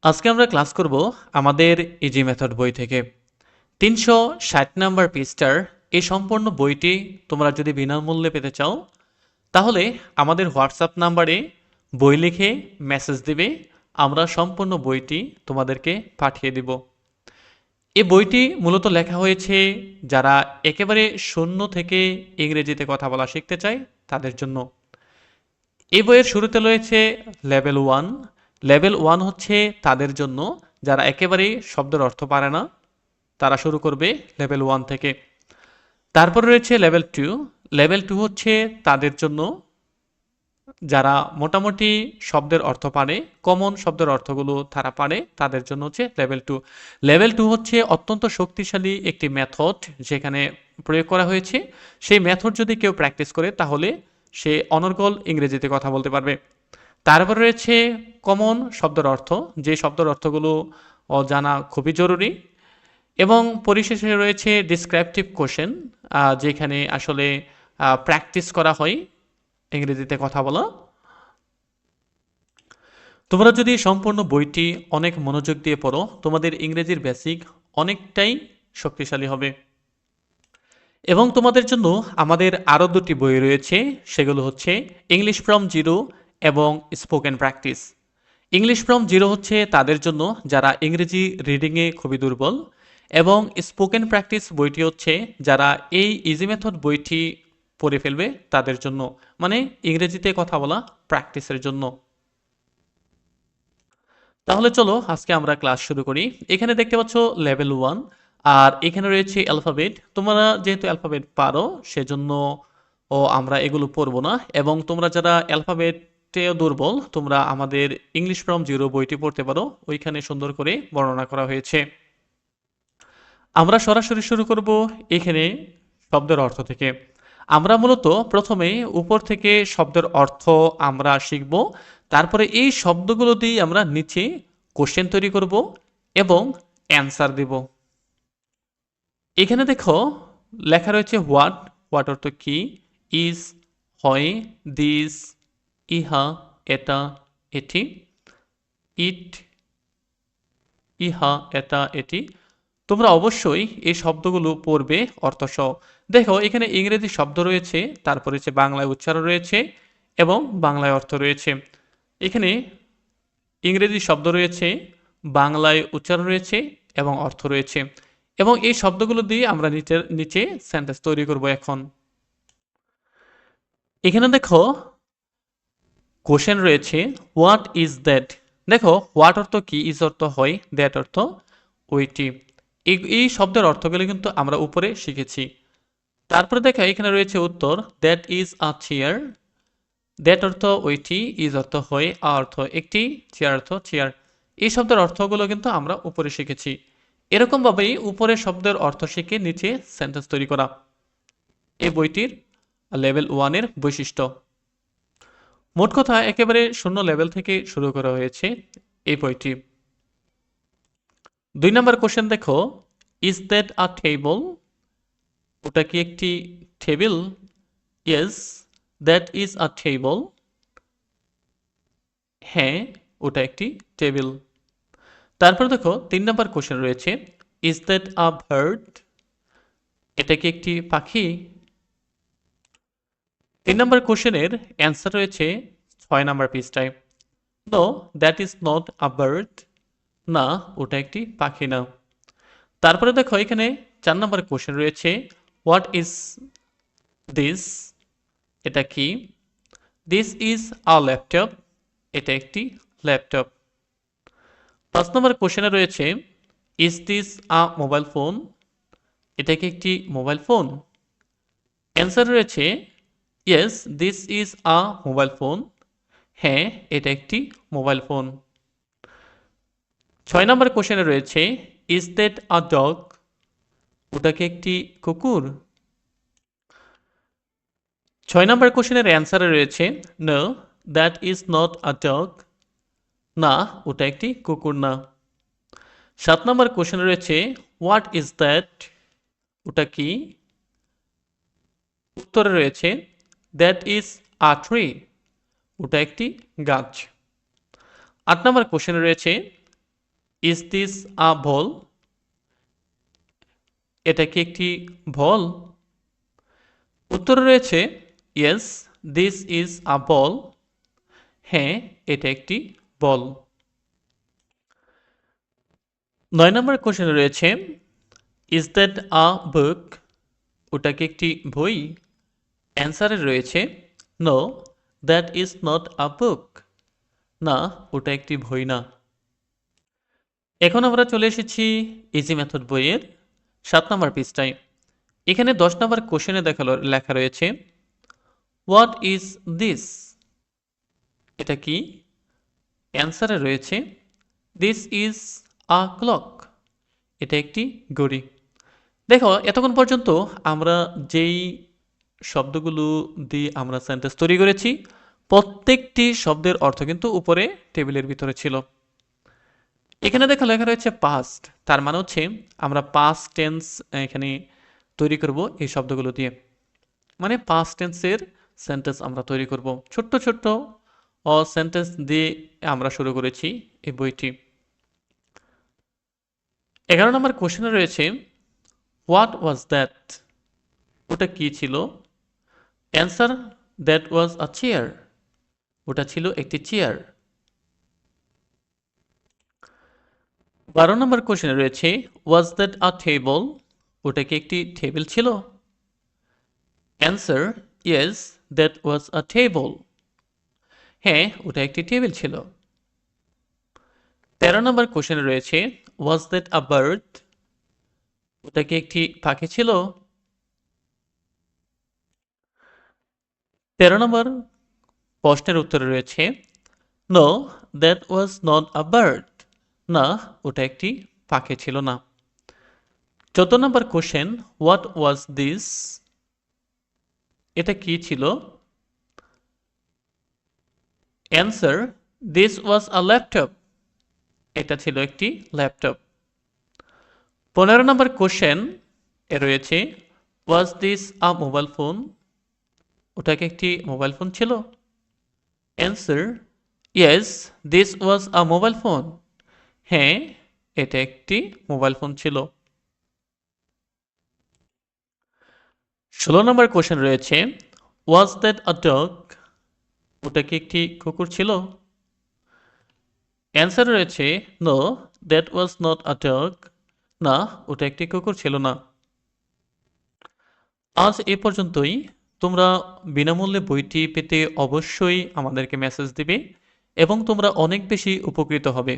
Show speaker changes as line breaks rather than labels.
আজকে আমরা ক্লাস করব আমাদের ইজি মেথড বই থেকে ৩৬০ নাম্বার পৃষ্ঠার এই সম্পূর্ণ বইটি তোমরা যদি বিনামূল্যে পেতে চাও তাহলে আমাদের হোয়াটসঅ্যাপ নাম্বারে বই লিখে মেসেজ দিবে। আমরা সম্পূর্ণ বইটি তোমাদেরকে পাঠিয়ে দিব। এই বইটি মূলত লেখা হয়েছে যারা একেবারে শূন্য থেকে ইংরেজিতে কথা বলা শিখতে চায় তাদের জন্য। এই বইয়ের শুরুতে রয়েছে লেভেল 1। লেভেল 1 হচ্ছে তাদের জন্য যারা একেবারেই শব্দের অর্থ পারে না, তারা শুরু করবে লেভেল 1 থেকে। তারপর রয়েছে লেভেল 2। লেভেল 2 হচ্ছে তাদের জন্য যারা মোটামুটি শব্দের অর্থ পারে, কমন শব্দের অর্থগুলো তারা পারে, তাদের জন্য হচ্ছে লেভেল 2। লেভেল 2 হচ্ছে অত্যন্ত শক্তিশালী একটি মেথড যেখানে প্রয়োগ করা হয়েছে। সেই মেথড যদি কেউ প্র্যাকটিস করে তাহলে সে অনর্গল ইংরেজিতে কথা বলতে পারবে। তারপর রয়েছে কমন শব্দের অর্থ, যে শব্দের অর্থগুলো জানা খুবই জরুরি। এবং পরিশেষে রয়েছে ডিসক্রিপটিভ কোশ্চেন, যেখানে আসলে প্র্যাকটিস করা হয় ইংরেজিতে কথা বলা। তোমরা যদি সম্পূর্ণ বইটি অনেক মনোযোগ দিয়ে পড়ো তোমাদের ইংরেজির বেসিক অনেকটাই শক্তিশালী হবে। এবং তোমাদের জন্য আমাদের আরও দুটি বই রয়েছে, সেগুলো হচ্ছে ইংলিশ ফ্রম জিরো এবং spoken practice. English from zero হচ্ছে তাদের জন্য যারা ইংরেজি রিডিংয়ে খুবই দুর্বল, এবং স্পোকেন প্র্যাকটিস বইটি হচ্ছে যারা এই ইজি মেথড বইটি পড়ে ফেলবে তাদের জন্য, মানে ইংরেজিতে কথা বলা প্র্যাকটিসের জন্য। তাহলে চলো আজকে আমরা ক্লাস শুরু করি। এখানে দেখতে পাচ্ছ লেভেল 1, আর এখানে রয়েছে অ্যালফাবেট। তোমরা যেহেতু অ্যালফাবেট পারো সেজন্য আমরা এগুলো পড়বো না, এবং তোমরা যারা অ্যালফাবেটেও দুর্বল তোমরা আমাদের ইংলিশ ফ্রম জিরো বইটি পড়তে পারো, ওইখানে সুন্দর করে বর্ণনা করা হয়েছে। আমরা সরাসরি শুরু করব এখানে শব্দের অর্থ থেকে। আমরা মূলত প্রথমে উপর থেকে শব্দের অর্থ আমরা শিখব, তারপরে এই শব্দগুলো দিয়ে আমরা নিচে কোশ্চেন তৈরি করব এবং অ্যান্সার দেব। এখানে দেখো লেখা রয়েছে হোয়াট। হোয়াট অর্থ কি, ইজ হয়, দিস ইহা এটা এটি, ইট ইহা এটা এটি। তোমরা অবশ্যই এই শব্দগুলো পড়বে অর্থসহ। দেখো এখানে ইংরেজি শব্দ রয়েছে, তারপর হচ্ছে বাংলায় উচ্চারণ রয়েছে এবং বাংলায় অর্থ রয়েছে। এখানে ইংরেজি শব্দ রয়েছে, বাংলায় উচ্চারণ রয়েছে এবং অর্থ রয়েছে, এবং এই শব্দগুলো দিয়ে আমরা নিচে সেন্টেন্স তৈরি করব। এখন এখানে দেখো কোশ্চেন রয়েছে হোয়াট ইজ দ্যাট। দেখো হোয়াট অর্থ কি, ইজ অর্থ হয়, দ্যাট অর্থ ওইটি। এই শব্দের অর্থগুলো কিন্তু আমরা উপরে শিখেছি। তারপরে দেখা এখানে রয়েছে উত্তর, that is a chair. That অর্থ ওইটি, ইজ অর্থ হয়, আ অর্থ একটি, চেয়ার অর্থ চেয়ার। এই শব্দের অর্থগুলো কিন্তু আমরা উপরে শিখেছি। এরকমভাবেই উপরে শব্দের অর্থ শিখে নিচে সেন্টেন্স তৈরি করা এই বইটির লেভেল 1-এর বৈশিষ্ট্য। মোট কথা একেবারে শূন্য লেভেল থেকে শুরু করা হয়েছে এই বইটি। 2 নম্বর কোশ্চেন দেখো, ইজ দ্যাট আ টেবল। ওটা কি একটি table? Yes that is a table. হ্যাঁ ওটা একটি টেবিল। তারপর দেখো 3 নম্বর কোশ্চেন রয়েছে, ইজ দ্যাট আ বার্ড। এটা কি একটি পাখি? 3 নম্বর কোশ্চেনের অ্যান্সার রয়েছে 6 নম্বর পৃষ্ঠায়। No that is not a bird. না ওটা একটি পাখি না। তারপরে দেখো এখানে 4 নম্বর কোশ্চেন রয়েছে, হোয়াট ইজ দিস। এটা কি? This is a laptop. এটা একটি ল্যাপটপ। 5 নম্বর কোশ্চেনে রয়েছে, is this a mobile phone. এটা কি একটি মোবাইল ফোন? অ্যান্সার রয়েছে, yes this is a mobile phone. হ্যাঁ এটা একটি মোবাইল ফোন। 6 নম্বর কোশ্চেনে রয়েছে, ইজ দ্যাট আ ডগ। ওটা কি একটি কুকুর? 6 নম্বর কোশ্চেনের অ্যান্সারে রয়েছে, no that is not a dog. না ওটা একটি কুকুর না। 7 নম্বর কোশ্চেনে রয়েছে, হোয়াট ইজ দ্যাট। ওটা কি? উত্তরে রয়েছে, দ্যাট ইজ আ ট্রি। ওটা একটি গাছ। 8 নম্বর কোশ্চেনে রয়েছে, ইজ দিস আ বল? এটা কি একটি বল? উত্তরে রয়েছে ইয়েস, দিস ইজ আ বল। হ্যাঁ, এটা একটি বল। 9 নম্বর কোশ্চেনে রয়েছে ইজ দ্যাট আ বুক? ওটা কি একটি বই? অ্যান্সারে রয়েছে no, that is not a book. না, ওটা একটি বই না। এখন আমরা চলে এসেছি ইজি মেথড বইয়ের 7 নম্বর পৃষ্ঠায়। এখানে 10 নম্বর কোশ্চেনে লেখা রয়েছে হোয়াট ইজ দিস? এটা কি? অ্যান্সারে রয়েছে দিস ইজ আ ক্লক। এটা একটি ঘড়ি। দেখো, এতক্ষণ পর্যন্ত আমরা যেই শব্দগুলো দিয়ে আমরা সেন্টেন্স তৈরি করেছি, প্রত্যেকটি শব্দের অর্থ কিন্তু উপরে টেবিলের ভিতরে ছিল। এখানে দেখো লেখা রয়েছে পাস্ট, তার মানে হচ্ছে আমরা পাস্ট টেন্স এখানে তৈরি করব এই শব্দগুলো দিয়ে। মানে পাস্ট টেন্সের সেন্টেন্স আমরা তৈরি করব। ছোট্ট ছোট্ট সেন্টেন্স দিয়ে আমরা শুরু করেছি এই বইটি। 11 নম্বর কোশ্চেনে রয়েছে হোয়াট ওয়াজ দ্যাট? ওটা কি ছিল? Answer that was a chair. ওটা ছিল একটি চেয়ার। 12 নম্বর কোশ্চেনে রয়েছে ওয়াজ দ্যাট আ টেবল? ওটা কি একটি টেবিল ছিল? Answer yes, that was a table. হ্যাঁ, ওটা একটি টেবিল ছিল। 13 নম্বর কোশ্চেনে রয়েছে ওয়াজ দ্যাট আ বার্ড? ওটা কি একটি পাখি ছিল? 13 নম্বর প্রশ্নের উত্তরে রয়েছে no, that was not a bird. না, ওটা একটি পাখি ছিল না। 14 নম্বর কোশ্চেন হোয়াট ওয়াজ দিস? এটা কি ছিল? Answer this was a laptop. এটা ছিল একটি ল্যাপটপ। 15 নম্বর কোশ্চেন এ রয়েছে was this a mobile phone? ওটা কি একটি মোবাইল ফোন ছিল? Answer yes, this was a mobile phone. হ্যাঁ, এটা একটি মোবাইল ফোন ছিল। 16 নম্বর কোশ্চেন রয়েছে ওয়াজ দ্যাট আ ডগ? ওটা কি একটি কুকুর ছিল? অ্যান্সার রয়েছে no, that was not a dog. না, ওটা একটি কুকুর ছিল না। আজ এ পর্যন্তই। তোমরা বিনামূল্যে বইটি পেতে অবশ্যই আমাদেরকে মেসেজ দিবে এবং তোমরা অনেক বেশি উপকৃত হবে।